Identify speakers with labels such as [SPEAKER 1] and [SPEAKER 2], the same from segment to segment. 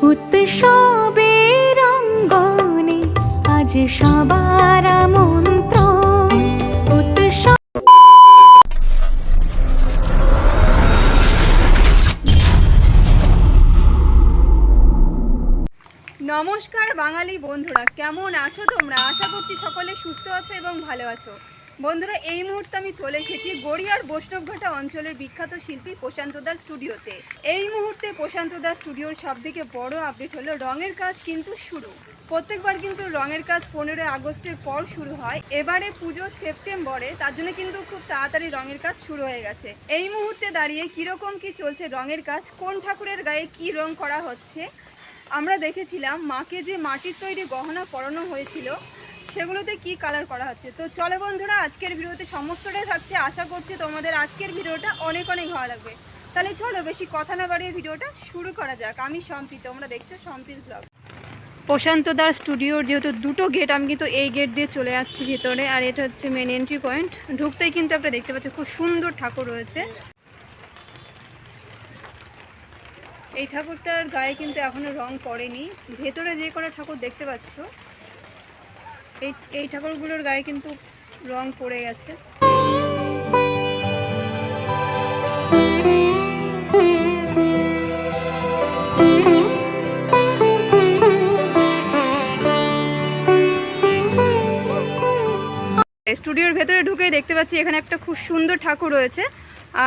[SPEAKER 1] উৎসবের অঙ্গনে আজ সবার আমন্ত্রণ। উৎসব
[SPEAKER 2] নমস্কার বাঙালি বন্ধুরা, কেমন আছো তোমরা? আশা করছি সকলে সুস্থ আছো এবং ভালো আছো। বন্ধুরা, এই মুহূর্তে আমি চলে এসেছি গড়িয়ার বৈষ্ণবঘাটা অঞ্চলের বিখ্যাত শিল্পী প্রশান্ত দার স্টুডিওতে। এই মুহূর্তে প্রশান্ত দার স্টুডিওর সবথেকে বড় আপডেট হলো রঙের কাজ কিন্তু শুরু। প্রত্যেকবার কিন্তু রঙের কাজ 15 আগস্টের পর শুরু হয়, এবারে পুজো সেপ্টেম্বরে, তার জন্য কিন্তু খুব তাড়াতাড়ি রঙের কাজ শুরু হয়ে গেছে। এই মুহূর্তে দাঁড়িয়ে কীরকম কি চলছে রঙের কাজ, কোন ঠাকুরের গায়ে কি রং করা হচ্ছে, আমরা দেখেছিলাম মাকে যে মাটির তৈরি গহনা পরানো হয়েছিল সেগুলোতে কি কালার করা হচ্ছে। তো চলো বন্ধুরা, আজকের ভিডিওতে সমস্তটাই থাকছে। আশা করছি তোমাদের আজকের ভিডিওটা অনেক অনেক ভালো লাগবে। তাহলে চলো বেশি কথা না বাড়িয়ে ভিডিওটা শুরু করা যাক। আমি সম্পি, তোমরা দেখছো সম্পিস ব্লগ। প্রশান্ত দার স্টুডিওর যেহেতু দুটো গেট, আমি কিন্তু এই গেট দিয়ে চলে যাচ্ছি ভিতরে, আর এটা হচ্ছে মেন এন্ট্রি পয়েন্ট। ঢুকতেই কিন্তু একটা দেখতে পাচ্ছ খুব সুন্দর ঠাকুর রয়েছে। এই ঠাকুরটার গায়ে কিন্তু এখনো রং পড়েনি। ভেতরে যে কটা ঠাকুর দেখতে পাচ্ছ, এই ঠাকুরগুলোর গায়ে কিন্তু রং পড়ে গেছে। স্টুডিওর ভেতরে ঢুকেই দেখতে পাচ্ছি এখানে একটা খুব সুন্দর ঠাকুর রয়েছে,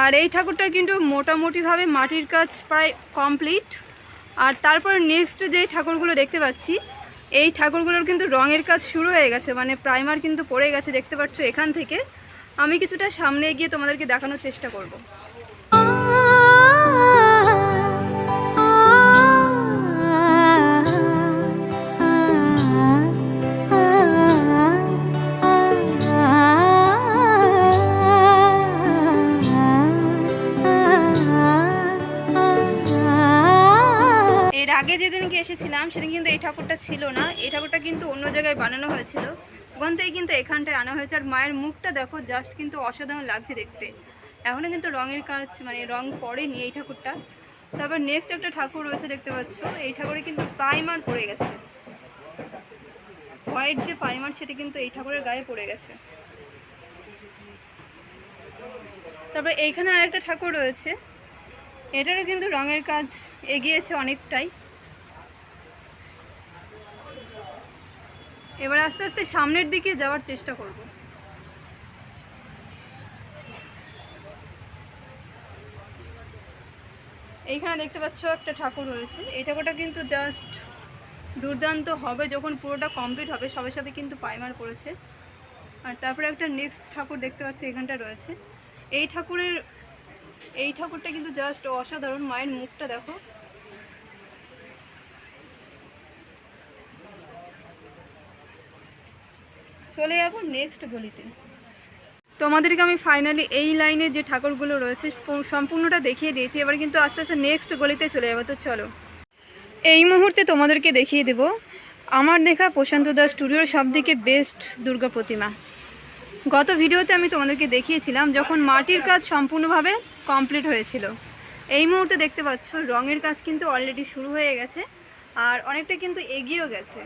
[SPEAKER 2] আর এই ঠাকুরটার কিন্তু মোটামুটিভাবে মাটির কাজ প্রায় কমপ্লিট। আর তারপর নেক্সট যে ঠাকুরগুলো দেখতে পাচ্ছি, এই ঠাকুরগুলোর কিন্তু রঙের কাজ শুরু হয়ে গেছে, মানে প্রাইমার কিন্তু পড়ে গেছে দেখতে পাচ্ছ এখান থেকে। আমি কিছুটা সামনে গিয়ে তোমাদেরকে দেখানোর চেষ্টা করব। এর আগে যেদিনকে এসেছিলাম সেদিন কিন্তু এই ঠাকুরটা ছিল না, এই ঠাকুরটা কিন্তু অন্য জায়গায় বানানো হয়েছিল, ওখান থেকে কিন্তু এখানটায় আনা হয়েছে। আর মায়ের মুখটা দেখো, জাস্ট কিন্তু অসাধারণ লাগছে দেখতে। এখনও কিন্তু রঙের কাজ, মানে রং পড়েনি এই ঠাকুরটা। তারপর নেক্সট একটা ঠাকুর রয়েছে দেখতে পাচ্ছ, এই ঠাকুরে কিন্তু প্রাইমার পড়ে গেছে। হোয়াইট যে প্রাইমার সেটা কিন্তু এই ঠাকুরের গায়ে পড়ে গেছে। তারপর এইখানে আরেকটা ঠাকুর রয়েছে, এটারও কিন্তু রঙের কাজ এগিয়েছে অনেকটাই। এবার আস্তে আস্তে সামনের দিকে যাওয়ার চেষ্টা করব। এইখানে দেখতে পাচ্ছ একটা ঠাকুর রয়েছে, এই ঠাকুরটা কিন্তু জাস্ট দুর্দান্ত হবে যখন পুরোটা কমপ্লিট হবে, সবে সবে কিন্তু প্রাইমার পড়েছে। আর তারপরে একটা নেক্সট ঠাকুর দেখতে পাচ্ছ এখানটা রয়েছে, এই ঠাকুরটা কিন্তু জাস্ট অসাধারণ। মায়ের মুখটা দেখো। চলে যাবো নেক্সট গলিতে। তোমাদেরকে আমি ফাইনালি এই লাইনে যে ঠাকুরগুলো রয়েছে সম্পূর্ণটা দেখিয়ে দিয়েছি, এবার কিন্তু আস্তে আস্তে নেক্সট গলিতে চলে যাবো। তো চলো, এই মুহূর্তে তোমাদেরকে দেখিয়ে দেব আমার দেখা প্রশান্ত দাস স্টুডিওর সবথেকে বেস্ট দুর্গা প্রতিমা। গত ভিডিওতে আমি তোমাদেরকে দেখিয়েছিলাম যখন মাটির কাজ সম্পূর্ণভাবে কমপ্লিট হয়েছিল। এই মুহূর্তে দেখতে পাচ্ছ রঙের কাজ কিন্তু অলরেডি শুরু হয়ে গেছে, আর অনেকটা কিন্তু এগিয়েও গেছে।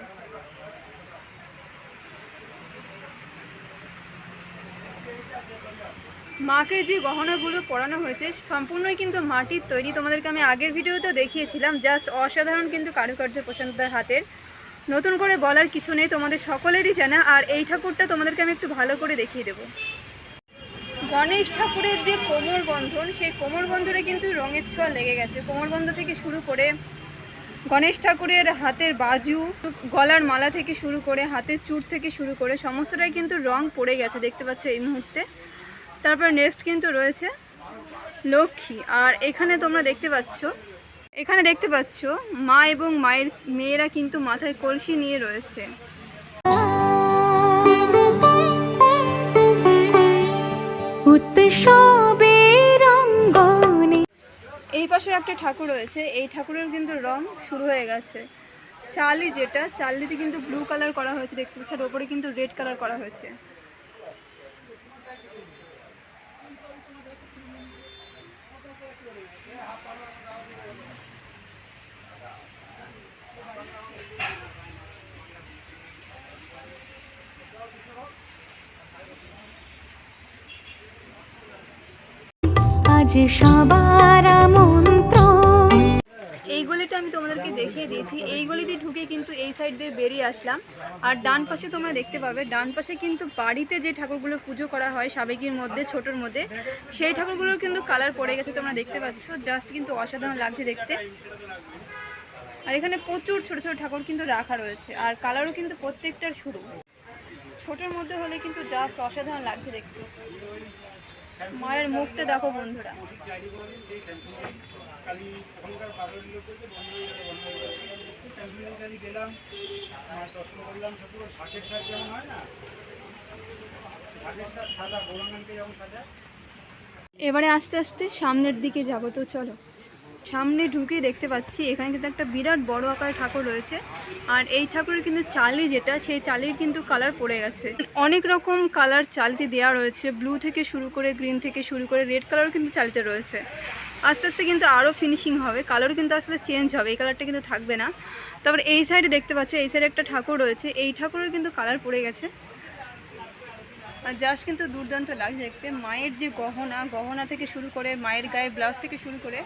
[SPEAKER 2] মাকে যে গহনাগুলো পরানো হয়েছে সম্পূর্ণই কিন্তু মাটির তৈরি। তোমাদেরকে আমি আগের ভিডিওতেও দেখিয়েছিলাম, জাস্ট অসাধারণ কিন্তু কারুকার্য প্রশান্তদার হাতের। নতুন করে বলার কিছু নেই, তোমাদের সকলেরই জানা। আর এই ঠাকুরটা তোমাদেরকে আমি একটু ভালো করে দেখিয়ে দেবো। গণেশ ঠাকুরের যে কোমর বন্ধন, সেই কোমর বন্ধনে কিন্তু রঙের ছোঁয়া লেগে গেছে। কোমর বন্ধন থেকে শুরু করে গণেশ ঠাকুরের হাতের বাজু, গলার মালা থেকে শুরু করে হাতের চূড় থেকে শুরু করে সমস্তটাই কিন্তু রং পড়ে গেছে দেখতে পাচ্ছ এই মুহূর্তে। তারপর নেক্সট কিন্তু রয়েছে লক্ষ্মী, আর এখানে তোমরা দেখতে পাচ্ছ মা এবং মায়ের মেয়েরা কিন্তু মাথায় কলসি নিয়ে রয়েছে।
[SPEAKER 1] উৎসবের অঙ্গনে
[SPEAKER 2] এই পাশে একটা ঠাকুর রয়েছে, এই ঠাকুরের কিন্তু রং শুরু হয়ে গেছে। চালিতে কিন্তু ব্লু কালার করা হয়েছে দেখতে পাচ্ছ, আর ওপরে কিন্তু রেড কালার করা হয়েছে।
[SPEAKER 1] আজ সবার আমন্ত্রণ।
[SPEAKER 2] এই গলিটা আমি তোমাদেরকে দেখিয়ে দিয়েছি। এই গলি দিয়ে ঢুকে কিন্তু এই সাইড দিয়ে বেরিয়ে আসলাম। আর ডান পাশে তোমরা দেখতে পাবে, ডান পাশে কিন্তু বাড়িতে যে ঠাকুরগুলো পুজো করা হয় সাবেকির মধ্যে, ছোটোর মধ্যে, সেই ঠাকুরগুলোর কিন্তু কালার পড়ে গেছে, তোমরা দেখতে পাচ্ছ। জাস্ট কিন্তু অসাধারণ লাগছে দেখতে। আর এখানে প্রচুর ছোট ছোট ঠাকুর কিন্তু রাখা রয়েছে, আর কালারও কিন্তু প্রত্যেকটার শুরু ছোটোর মধ্যে হলে কিন্তু জাস্ট অসাধারণ লাগছে দেখতে। মায়ের মুখটা দেখো বন্ধুরা। এবারে আস্তে আস্তে সামনের দিকে যাব, তো চলো। সামনে ঢুকে দেখতে পাচ্ছি এখানে কিন্তু একটা বিরাট বড় আকারের ঠাকুর রয়েছে। আর এই ঠাকুরের কিন্তু চালি যেটা, সেই চালির কিন্তু কালার পড়ে গেছে। অনেক রকম কালার চালিতে দেওয়া রয়েছে, ব্লু থেকে শুরু করে, গ্রিন থেকে শুরু করে, রেড কালারও কিন্তু চালিতে রয়েছে। আস্তে আস্তে কিন্তু আরও ফিনিশিং হবে, কালারও কিন্তু আস্তে আস্তে চেঞ্জ হবে, এই কালারটা কিন্তু থাকবে না। তারপর এই সাইডে দেখতে পাচ্ছ, এই সাইডে একটা ঠাকুর রয়েছে, এই ঠাকুরের কিন্তু কালার পড়ে গেছে। আর জাস্ট কিন্তু দুর্দান্ত লাগছে দেখতে। মায়ের যে গহনা থেকে শুরু করে, মায়ের গায়ে ব্লাউজ থেকে শুরু করে,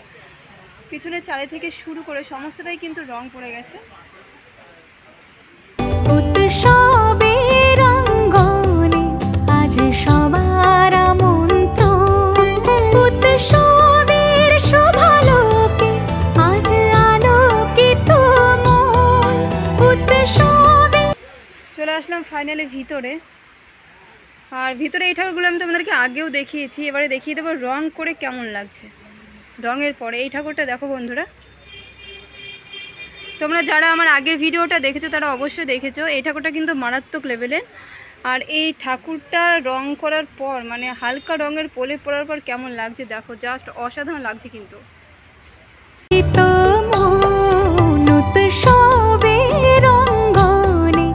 [SPEAKER 2] পিছনের চালে থেকে শুরু করে সমস্তটাই কিন্তু রং পড়ে গেছে।
[SPEAKER 1] উৎসবের অঙ্গনে আজ সবার আমন্ত্রণ। উৎসবের শোভালোকে আজ আলোকিত মন। উৎসবে
[SPEAKER 2] চলে আসলাম ফাইনালি ভিতরে। আর ভিতরে এই ঠাকুরগুলো আমি তোমাদেরকে আগেও দেখিয়েছি, এবারে দেখিয়ে দেবো রং করে কেমন লাগছে। রঙের পরে এই ঠাকুরটা দেখো বন্ধুরা। তোমরা যারা আমার আগের ভিডিওটা দেখেছো তারা অবশ্যই দেখেছো, এই ঠাকুরটা কিন্তু মারাত্মক লেভেলের। আর এই ঠাকুরটা রং করার পর, মানে হালকা রঙের প্রলেপ পড়ার পর কেমন লাগছে দেখো, জাস্ট অসাধারণ লাগছে কিন্তু।
[SPEAKER 1] মন উৎসবের অঙ্গনে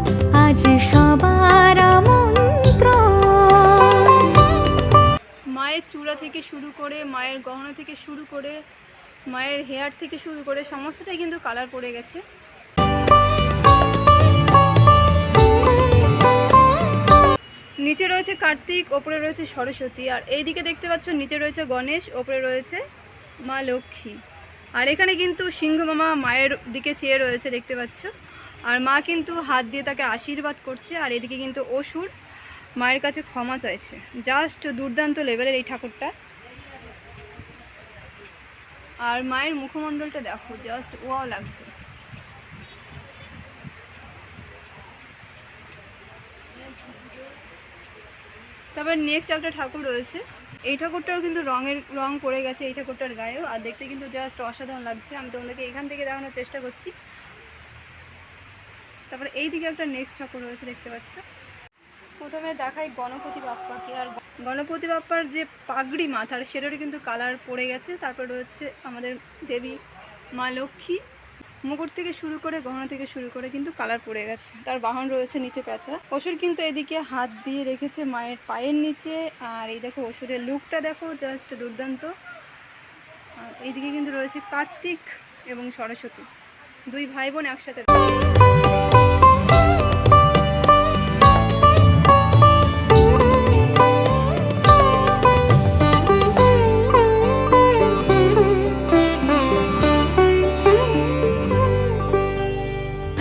[SPEAKER 1] আজ সবার আমন্ত্রণ।
[SPEAKER 2] মায়ের চূড়া থেকে শুরু করে, মায়ের গহনা থেকে শুরু করে, মায়ের হেয়ার থেকে শুরু করে সমস্তটাই কিন্তু কালার পড়ে গেছে। নিচে রয়েছে কার্তিক, ওপরে রয়েছে সরস্বতী। আর এইদিকে দেখতে পাচ্ছ নিচে রয়েছে গণেশ, ওপরে রয়েছে মা লক্ষ্মী। আর এখানে কিন্তু সিংহ মামা মায়ের দিকে চেয়ে রয়েছে দেখতে পাচ্ছ। আর মা কিন্তু হাত দিয়ে তাকে আশীর্বাদ করছে। আর এদিকে কিন্তু অসুর মায়ের কাছে ক্ষমা চাইছে। জাস্ট দুর্দান্ত লেভেলের এই ঠাকুরটা। আর মায়ের মুখমণ্ডলটা দেখো, জাস্ট ওয়াও লাগছে। তারপর নেক্সট একটা ঠাকুর রয়েছে, এই ঠাকুরটাও কিন্তু রং পড়ে গেছে এই ঠাকুরটার গায়েও। আর দেখতে কিন্তু জাস্ট অসাধারণ লাগছে। আমি তোমাদেরকে এখান থেকে দেখানোর চেষ্টা করছি। তারপরে এই দিকে একটা নেক্সট ঠাকুর রয়েছে দেখতে পাচ্ছ। প্রথমে দেখাই গণপতি বাপ্পাকে। আর গণপতি বাপ্পার যে পাগড়ি মাথার, সেটারও কিন্তু কালার পড়ে গেছে। তারপর রয়েছে আমাদের দেবী মা লক্ষ্মী, মুকুট থেকে শুরু করে, গহনা থেকে শুরু করে কিন্তু কালার পড়ে গেছে। তার বাহন রয়েছে নিচে প্যাঁচা। অসুর কিন্তু এদিকে হাত দিয়ে রেখেছে মায়ের পায়ের নিচে। আর এই দেখো অসুরের লুকটা দেখো, জাস্ট দুর্দান্ত। আর এইদিকে কিন্তু রয়েছে কার্তিক এবং সরস্বতী, দুই ভাই বোন একসাথে।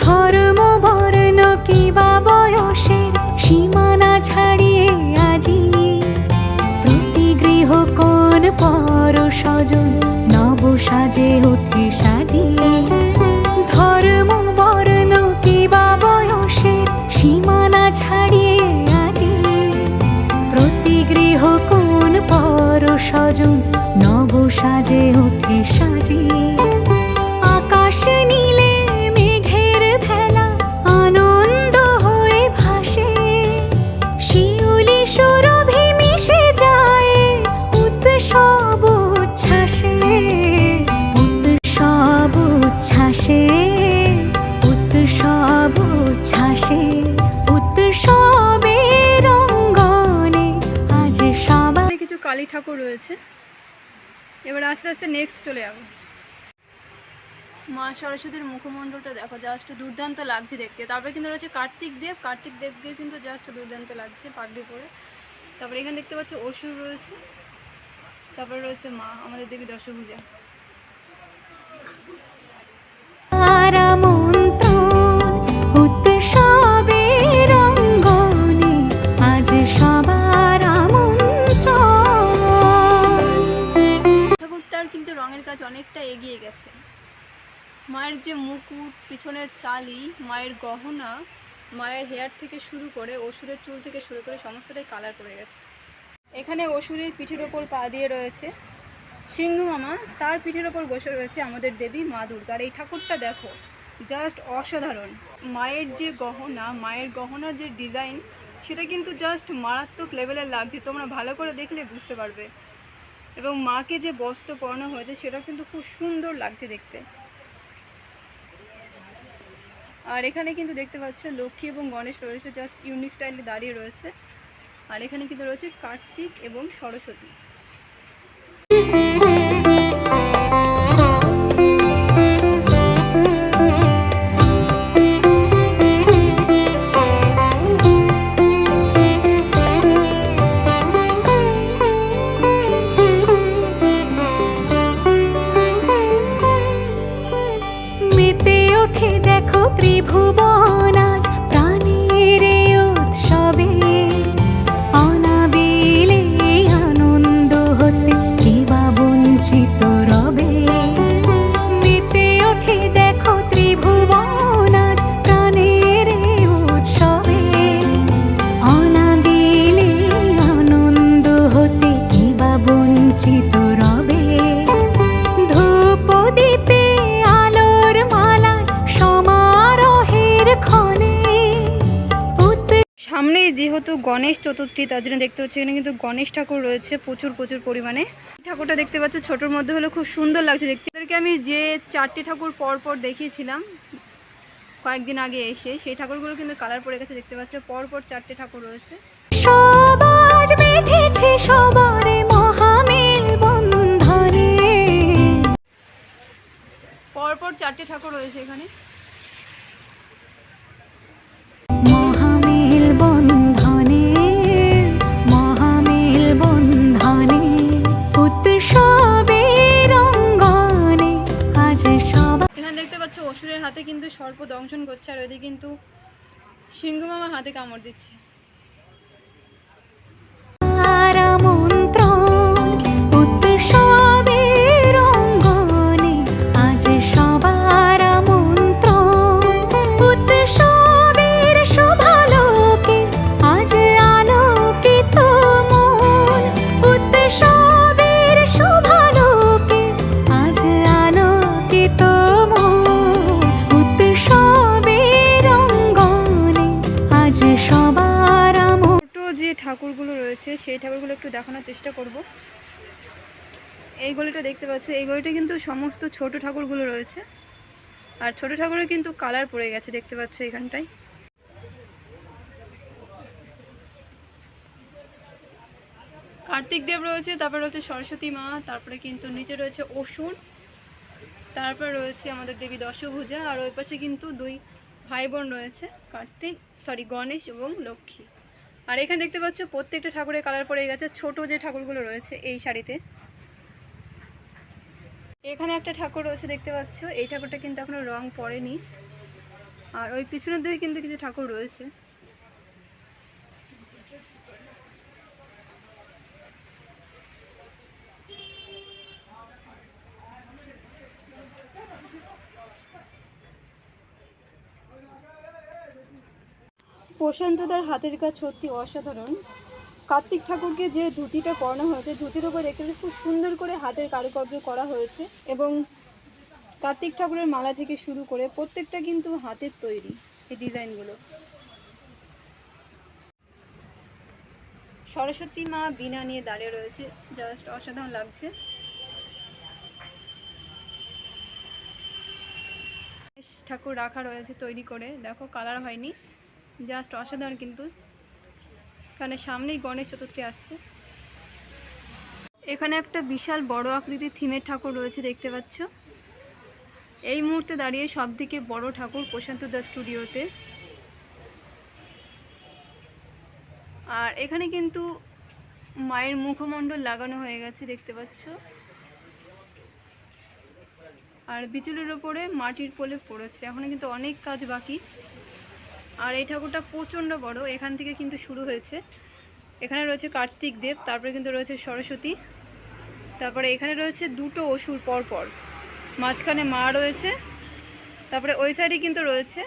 [SPEAKER 1] ধর্ম বর্ণ কিবা বয়সের সীমানা ছাড়িয়ে আজি প্রতি গৃহ কোন পর স্বজন নব সাজে ওঠে সাজিয়ে। ধর্ম বর্ণ কিবা বয়সের সীমানা ছাড়িয়ে আজি প্রতি গৃহ কোন পর স্বজন নব সাজে ওঠে সাজিয়ে। আকাশ নীলে মেঘের ভেলা আনন্দ হয়ে ভাসে, শিউলি সুরভি মিশে যায় উৎসব উচ্ছ্বাসে। উৎসব উচ্ছ্বাসে, উৎসব উচ্ছ্বাসে। উৎসবের অঙ্গনে আজ সবার।
[SPEAKER 2] কিছু কালী ঠাকুর রয়েছে। এবার আস্তে আস্তে নেক্সট চলে যাবো। মা সরস্বতীর মুখমণ্ডলটা দেখো, জাস্ট দুর্দান্ত লাগছে দেখতে। তারপরে কিন্তু রয়েছে কার্তিক দেবকে কিন্তু জাস্ট দুর্দান্ত লাগছে পাগড়ি পরে। তারপরে এখানে দেখতে পাচ্ছ অসুর রয়েছে। তারপরে রয়েছে মা, আমাদের দেবী দশভূজা।
[SPEAKER 1] আমন্ত্রণ উৎসবের অঙ্গনে আজ সবার আমন্ত্রণ।
[SPEAKER 2] ঠাকুরটার কিন্তু রঙের কাজ অনেকটা এগিয়ে গেছে। মায়ের যে মুকুট, পিছনের চালি, মায়ের গহনা, মায়ের হেয়ার থেকে শুরু করে অসুরের চুল থেকে শুরু করে সমস্তটাই কালার করে গেছে। এখানে অসুরের পিঠের ওপর পা দিয়ে রয়েছে সিংহ মামা, তার পিঠের ওপর বসে রয়েছে আমাদের দেবী মা দুর্গা। আর এই ঠাকুরটা দেখো, জাস্ট অসাধারণ। মায়ের যে গহনা, মায়ের গহনার যে ডিজাইন, সেটা কিন্তু জাস্ট মারাত্মক লেভেলের লাগছে, তোমরা ভালো করে দেখলে বুঝতে পারবে। এবং মাকে যে বস্ত্র পরানো হয়েছে সেটা কিন্তু খুব সুন্দর লাগছে দেখতে। আর এখানে কিন্তু দেখতে পাচ্ছ লক্ষ্মী এবং গণেশ রয়েছে, জাস্ট ইউনিক স্টাইলে দাঁড়িয়ে রয়েছে। আর এখানে কিন্তু রয়েছে কার্তিক এবং সরস্বতী।
[SPEAKER 1] মেতে ওঠে দেখো ত্রিভুবন আজ প্রাণের এই উৎসবে, অনাবিলে আনন্দ হতে কে বা বঞ্চিত রবে। মেতে ওঠে দেখো ত্রিভুবন আজ প্রাণের এই উৎসবে, অনাবিলে আনন্দ হতে কে বা বঞ্চিত রবে। ধূপ দীপে আলোর মালায় সমারোহের ক্ষণে
[SPEAKER 2] সামনেই যেহেতু গণেশ চতুর্থী, তার জন্য দেখতে পাচ্ছি এখানে কিন্তু গণেশ ঠাকুর রয়েছে প্রচুর পরিমাণে। ঠাকুরটা দেখতে পাচ্ছ ছোটোর মধ্যে হলে খুব সুন্দর লাগছে দেখতে। তাদেরকে আমি যে 4টে ঠাকুর পর দেখিয়েছিলাম কয়েকদিন আগে এসে, সেই ঠাকুরগুলো কিন্তু কালার পড়ে গেছে দেখতে পাচ্ছ। পর 4টে ঠাকুর রয়েছে।
[SPEAKER 1] সবাজ বেঁধেছে সবারে মহামেল বন্ধনে।
[SPEAKER 2] পর 4টে ঠাকুর রয়েছে এখানে।
[SPEAKER 1] মহামেল বন্ধনে, মহামেল বন্ধনে উৎসবের অঙ্গনে আজ সবার।
[SPEAKER 2] এখানে দেখতে পাচ্ছ অসুরের হাতে কিন্তু সর্প দংশন করছে, আর ওইদিকে কিন্তু সিংহ মামা হাতে কামড় দিচ্ছে।
[SPEAKER 1] আমন্ত্রণ উৎসবের অঙ্গনে আজ সবার আমন্ত্রণ। উৎসবের শোভালোকে আজ আলোকিত মন, উৎসবের শোভালোকে আজ আলোকিত মন। উৎসবের অঙ্গনে আজ সবার
[SPEAKER 2] ছোটো যে ঠাকুরগুলো রয়েছে সেই ঠাকুরগুলো একটু দেখানোর চেষ্টা করব। এই গলিটা দেখতে পাচ্ছ, এই গলিটা কিন্তু সমস্ত ছোট ঠাকুরগুলো রয়েছে। আর ছোট ঠাকুরের কিন্তু কালার পড়ে গেছে দেখতে পাচ্ছ এখানটায়। কার্তিক দেব রয়েছে, তারপর রয়েছে সরস্বতী মা, তারপরে কিন্তু নিচে রয়েছে অসুর, তারপর রয়েছে আমাদের দেবী দশভূজা। আর ওই পাশে কিন্তু 2 ভাই বোন রয়েছে, গণেশ এবং লক্ষ্মী। আর এখানে দেখতে পাচ্ছ প্রত্যেকটা ঠাকুরের কালার পড়ে গেছে, ছোট যে ঠাকুরগুলো রয়েছে এই শাড়িতে। এখানে একটা ঠাকুর রয়েছে দেখতে পাচ্ছ, এই ঠাকুরটা কিন্তু এখনো রং পড়েনি। আর ওই পিছনের দিকে কিন্তু কিছু ঠাকুর রয়েছে। প্রশান্তদার হাতের কাজ সত্যি অসাধারণ। কার্তিক ঠাকুরকে যে ধুতিটা পরানো হয়েছে, ধুতির উপর দেখতে খুব সুন্দর করে হাতের কারুকার্য করা হয়েছে। এবং কার্তিক ঠাকুরের মালা থেকে শুরু করে প্রত্যেকটা কিন্তু হাতের তৈরি এই ডিজাইনগুলো। সরস্বতী মা বীণা নিয়ে দাঁড়িয়ে রয়েছে, জাস্ট অসাধারণ লাগছে। ঠাকুর রাখা রয়েছে তৈরি করে, দেখো কালার হয়নি, জাস্ট অসাধারণ। কিন্তু এখানে সামনেই গণেশ চতুর্থী আসছে। এখানে একটা বিশাল বড় আকৃতির থিমের ঠাকুর রয়েছে দেখতে পাচ্ছ। এই মুহূর্তে দাঁড়িয়ে সবথেকে বড় ঠাকুর প্রশান্ত দাস স্টুডিওতে। আর এখানে কিন্তু মায়ের মুখমণ্ডল লাগানো হয়ে গেছে দেখতে পাচ্ছ, আর বিচুলের ওপরে মাটির পোলে পড়েছে, এখনো কিন্তু অনেক কাজ বাকি। আর এই ঠাকুরটা প্রচণ্ড বড়, এখান থেকে কিন্তু শুরু হয়েছে। এখানে রয়েছে কার্তিক দেব, তারপরে কিন্তু রয়েছে সরস্বতী, তারপরে এখানে রয়েছে দুটো অসুর পরপর, মাঝখানে মা রয়েছে, তারপরে ওই সাইডে কিন্তু রয়েছে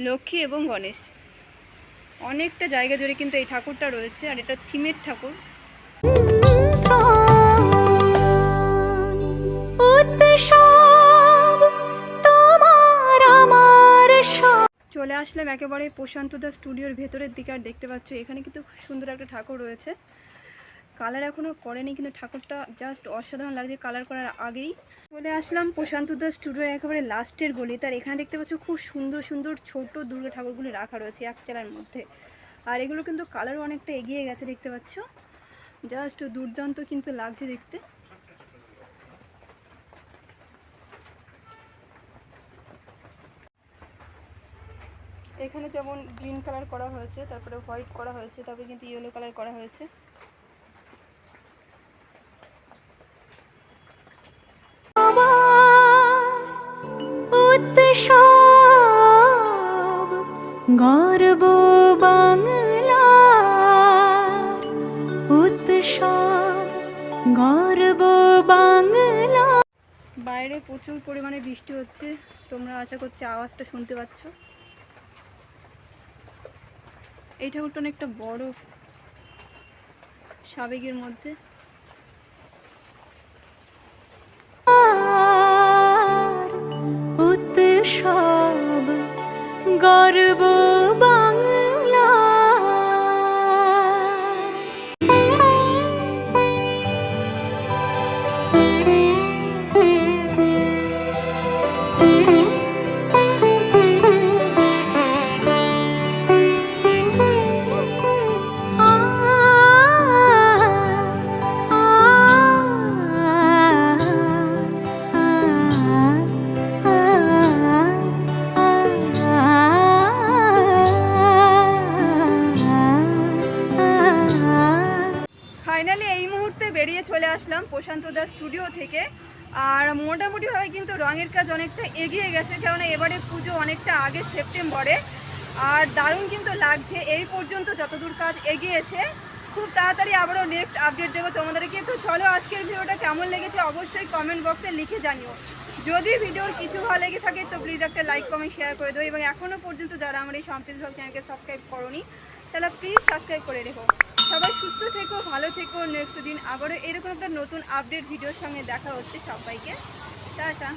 [SPEAKER 2] লক্ষ্মী এবং গণেশ। অনেকটা জায়গা জুড়ে কিন্তু এই ঠাকুরটা রয়েছে, আর এটা থিমের ঠাকুর। চলে আসলাম একেবারে প্রশান্ত দা স্টুডিওর ভেতরের দিকে, আর দেখতে পাচ্ছ এখানে কিন্তু খুব সুন্দর একটা ঠাকুর রয়েছে। কালার এখনও করেনি, কিন্তু ঠাকুরটা জাস্ট অসাধারণ লাগছে কালার করার আগেই। চলে আসলাম প্রশান্ত দা স্টুডিওর একেবারে লাস্টের গলি, তার এখানে দেখতে পাচ্ছ খুব সুন্দর সুন্দর ছোট দুর্গা ঠাকুরগুলি রাখা রয়েছে এক চালার মধ্যে, আর এগুলো কিন্তু কালারও অনেকটা এগিয়ে গেছে দেখতে পাচ্ছ, জাস্ট দুর্দান্ত কিন্তু লাগছে দেখতে। এখানে যেমন গ্রিন কালার করা হয়েছে, তারপরে হোয়াইট করা হয়েছে, তারপরে কিন্তু ইয়েলো কালার করা হয়েছে।
[SPEAKER 1] গর্ব বাংলার উৎসব, গর্ব বাংলা।
[SPEAKER 2] বাইরে প্রচুর পরিমাণে বৃষ্টি হচ্ছে, তোমরা আশা করছি আওয়াজটা শুনতে পাচ্ছ। এই ঠাকুরটা অনেকটা বড় সাবেগের মধ্যে।
[SPEAKER 1] উৎসব, গর্ব বাংলা।
[SPEAKER 2] ফাইনালি এই মুহূর্তে বেরিয়ে চলে আসলাম প্রশান্ত দা স্টুডিও থেকে, আর মোটামুটিভাবে কিন্তু রঙের কাজ অনেকটা এগিয়ে গেছে, কেননা এবারে পুজো অনেকটা আগে সেপ্টেম্বরে, আর দারুণ কিন্তু লাগছে। এই পর্যন্ত যতদূর কাজ এগিয়েছে, খুব তাড়াতাড়ি আবারও নেক্সট আপডেট দেবো তোমাদেরকে। তো চলো আজকের ভিডিওটা কেমন লেগেছে অবশ্যই কমেন্ট বক্সে লিখে জানিও। যদি ভিডিওর কিছু ভালো লেগে থাকে তো প্লিজ একটা লাইক কমেন্ট শেয়ার করে দেবো, এবং এখনও পর্যন্ত যারা আমার এই সম্প্রীতি ব্লগ চ্যানেলকে সাবস্ক্রাইব করোনি তাহলে প্লিজ সাবস্ক্রাইব করে রেখো। সবাই সুস্থ থেকো, ভালো থেকো। নেক্সট দিন আবারও এরকম একটা নতুন আপডেট ভিডিওর সঙ্গে দেখা হচ্ছে। সবাইকে টাটা।